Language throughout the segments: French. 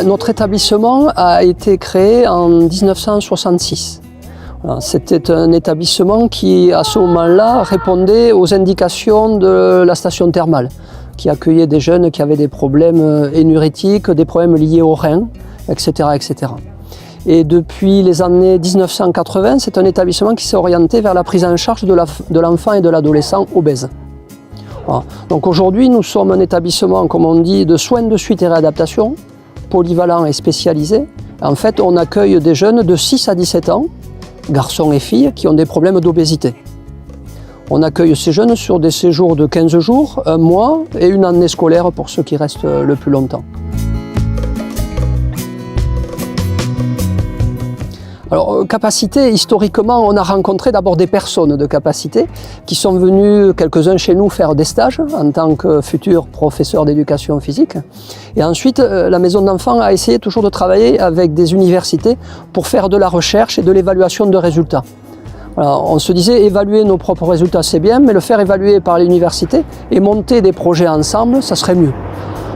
Notre établissement a été créé en 1966. C'était un établissement qui, à ce moment-là, répondait aux indications de la station thermale, qui accueillait des jeunes qui avaient des problèmes énurétiques, des problèmes liés aux reins, etc., etc. Et depuis les années 1980, c'est un établissement qui s'est orienté vers la prise en charge de l'enfant et de l'adolescent obèse. Voilà. Donc aujourd'hui, nous sommes un établissement, comme on dit, de soins de suite et réadaptation, polyvalent et spécialisé. En fait, on accueille des jeunes de 6 à 17 ans, garçons et filles, qui ont des problèmes d'obésité. On accueille ces jeunes sur des séjours de 15 jours, un mois et une année scolaire pour ceux qui restent le plus longtemps. Alors, Capacité, historiquement, on a rencontré d'abord des personnes de Capacité qui sont venus, quelques-uns chez nous, faire des stages en tant que futurs professeurs d'éducation physique. Et ensuite, la maison d'enfants a essayé toujours de travailler avec des universités pour faire de la recherche et de l'évaluation de résultats. Voilà, on se disait, évaluer nos propres résultats, c'est bien, mais le faire évaluer par l'université et monter des projets ensemble, ça serait mieux.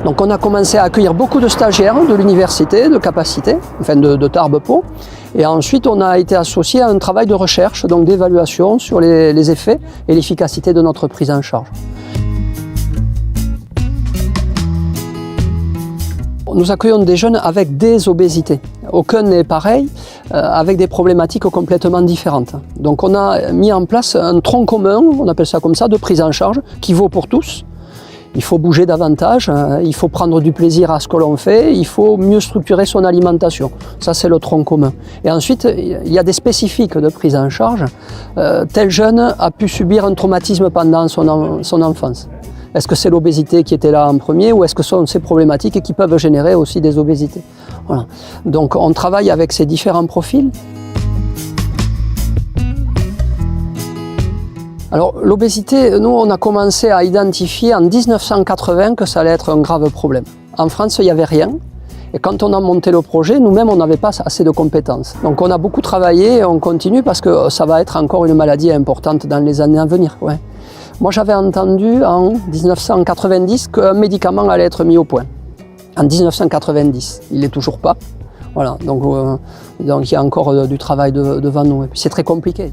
Donc on a commencé à accueillir beaucoup de stagiaires de l'université, de Capacité, enfin de Tarbes Pau. Et ensuite on a été associé à un travail de recherche, donc d'évaluation sur les effets et l'efficacité de notre prise en charge. Nous accueillons des jeunes avec des obésités. Aucun n'est pareil, avec des problématiques complètement différentes. Donc on a mis en place un tronc commun, on appelle ça comme ça, de prise en charge, qui vaut pour tous. Il faut bouger davantage, il faut prendre du plaisir à ce que l'on fait, il faut mieux structurer son alimentation. Ça, c'est le tronc commun. Et ensuite, il y a des spécifiques de prise en charge. Tel jeune a pu subir un traumatisme pendant son enfance. Est-ce que c'est l'obésité qui était là en premier ou est-ce que ce sont ces problématiques qui peuvent générer aussi des obésités? Voilà. Donc, on travaille avec ces différents profils. Alors l'obésité, nous on a commencé à identifier en 1980 que ça allait être un grave problème. En France il n'y avait rien et quand on a monté le projet, nous-mêmes on n'avait pas assez de compétences. Donc on a beaucoup travaillé et on continue parce que ça va être encore une maladie importante dans les années à venir. Ouais. Moi j'avais entendu en 1990 qu'un médicament allait être mis au point. En 1990, il n'est toujours pas. Voilà. Donc il y a encore du travail devant nous et puis c'est très compliqué.